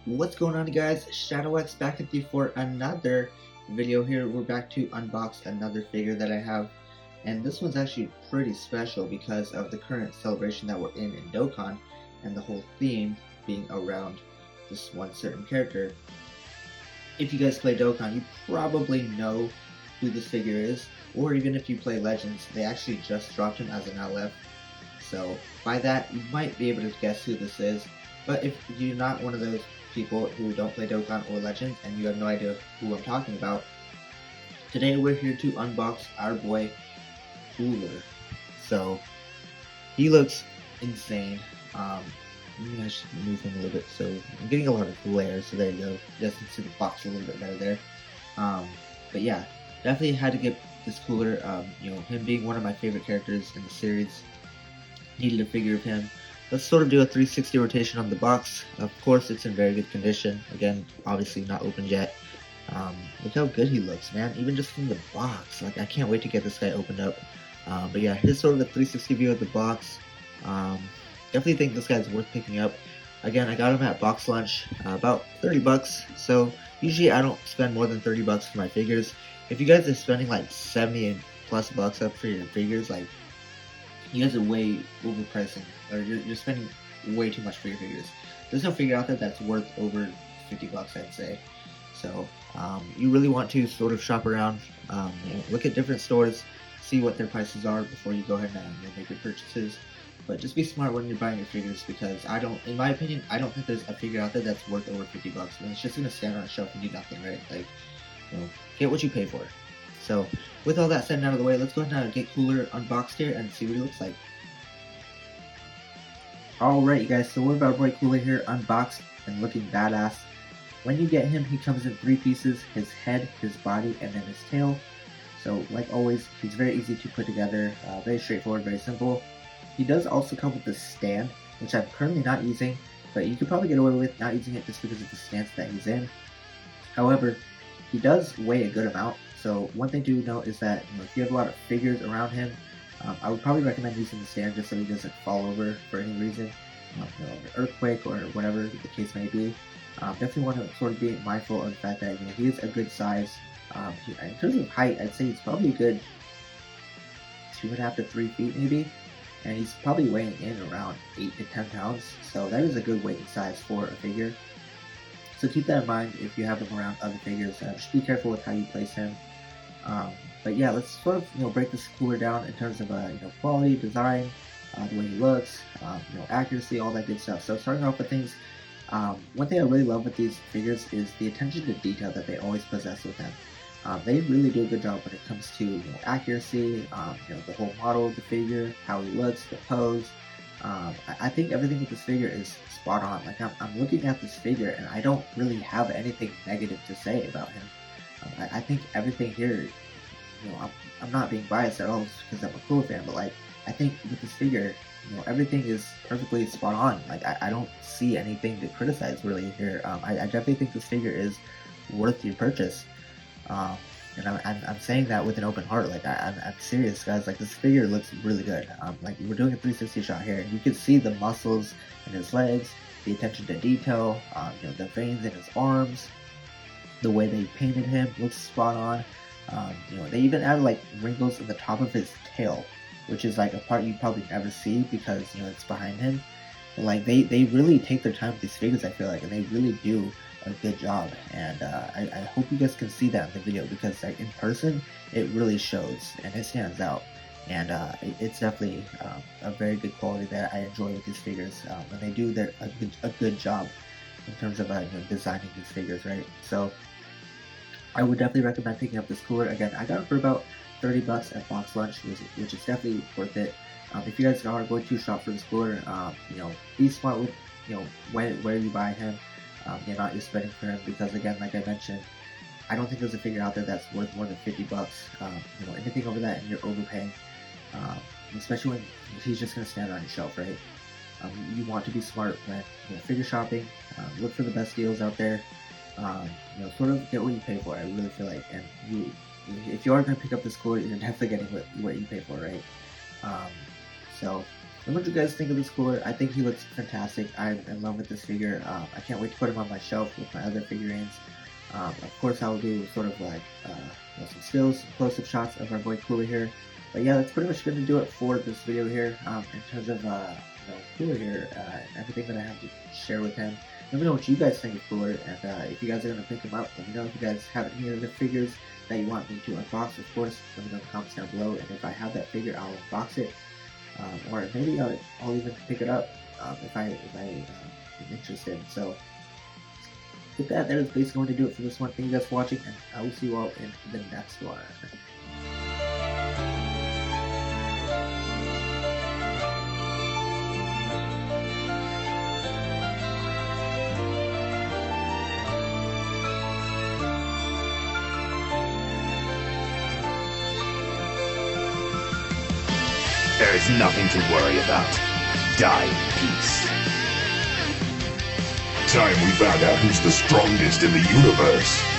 What's going on, guys? ShadowX back with you for another video here. We're back to unbox another figure that I have, and this one's actually pretty special because of the current celebration that we're in Dokkan, and the whole theme being around this one certain character. If you guys play Dokkan, you probably know who this figure is, or even if you play Legends, they actually just dropped him as an LF. So by that, you might be able to guess who this is. But if you're not one of those people who don't play Dokkan or Legends and you have no idea who I'm talking about, today we're here to unbox our boy Cooler. So he looks insane. Maybe I should move him a little bit so I'm getting a lot of glare. So there you go. Just to see the box a little bit better there. But yeah, definitely had to get this Cooler. Him being one of my favorite characters in the series. Needed a figure of him. Let's sort of do a 360 rotation on the box. Of course, it's in very good condition. Again, obviously not opened yet. Look how good he looks, man. Even just from the box. Like, I can't wait to get this guy opened up. But yeah, here's sort of the 360 view of the box. Definitely think this guy's worth picking up. Again, I got him at Box Lunch, about 30 bucks. So usually I don't spend more than 30 bucks for my figures. If you guys are spending like 70 plus bucks up for your figures, like, you guys are way overpricing, or you're spending way too much for your figures. There's no figure out there that's worth over 50 bucks, I'd say. So you really want to sort of shop around, look at different stores, see what their prices are before you go ahead and make your purchases. But just be smart when you're buying your figures, because in my opinion, I don't think there's a figure out there that's worth over 50 bucks. And it's just gonna stand on a shelf and do nothing, right? Like, get what you pay for. So, with all that said and out of the way, let's go ahead and get Cooler unboxed here and see what he looks like. Alright, you guys, so we're about boy Cooler here, unboxed and looking badass. When you get him, he comes in 3 pieces: his head, his body, and then his tail. So, like always, he's very easy to put together, very straightforward, very simple. He does also come with this stand, which I'm currently not using, but you could probably get away with not using it just because of the stance that he's in. However, he does weigh a good amount. So one thing to note is that if you have a lot of figures around him, I would probably recommend using the stand just so he doesn't fall over for any reason, an earthquake or whatever the case may be. Definitely want to sort of be mindful of the fact that he is a good size. In terms of height, I'd say he's probably a good 2.5 to 3 feet maybe, and he's probably weighing in around 8 to 10 pounds. So that is a good weight and size for a figure. So keep that in mind if you have him around other figures. Just be careful with how you place him. But yeah, let's sort of break this Cooler down in terms of quality, design, the way he looks, accuracy, all that good stuff. So starting off with things, one thing I really love with these figures is the attention to detail that they always possess with them. They really do a good job when it comes to accuracy, the whole model of the figure, how he looks, the pose. I think everything with this figure is spot on. Like, I'm looking at this figure and I don't really have anything negative to say about him. I think everything here, I'm not being biased at all just because I'm a Cooler fan, but like, I think with this figure, everything is perfectly spot on. Like, I don't see anything to criticize really here. I definitely think this figure is worth your purchase. And I'm saying that with an open heart. Like, I'm serious, guys. Like, this figure looks really good. Like, we're doing a 360 shot here, and you can see the muscles in his legs, the attention to detail, the veins in his arms, the way they painted him looks spot on. They even added like wrinkles in the top of his tail, which is like a part you probably never see because it's behind him. But like, they really take their time with these figures, I feel like, and they really do a good job. And I hope you guys can see that in the video, because like, in person it really shows and it stands out. And it's definitely a very good quality that I enjoy with these figures, and they do a good job in terms of designing these figures, right? So I would definitely recommend picking up this Cooler. Again, I got it for about 30 bucks at Box Lunch, which is definitely worth it. If you guys are going to shop for this Cooler, be smart with where you buy him, not your spending for him, because again, like I mentioned, I don't think there's a figure out there that's worth more than 50 bucks. Anything over that and you're overpaying, especially when he's just going to stand on your shelf, right? You want to be smart when figure shopping. Look for the best deals out there. Sort of get what you pay for. I really feel like, and if you are going to pick up this Cooler, you're definitely getting what you pay for, right? So And what do you guys think of this cooler? I think he looks fantastic. I'm in love with this figure. I can't wait to put him on my shelf with my other figurines. Of course, I'll do sort of like some stills, some close-up shots of our boy Cooler here. But yeah, that's pretty much going to do it for this video here. In terms of Cooler here, and everything that I have to share with him. Let me know what you guys think of Cooler, and if you guys are going to pick him up, let me know if you guys have any other figures that you want me to unbox. Of course, let me know in the comments down below, and if I have that figure, I'll unbox it. Or maybe I'll even pick it up if I am interested. So with that is basically going to do it for this one. Thank you guys for watching, and I will see you all in the next one. There is nothing to worry about. Die in peace. Time we found out who's the strongest in the universe.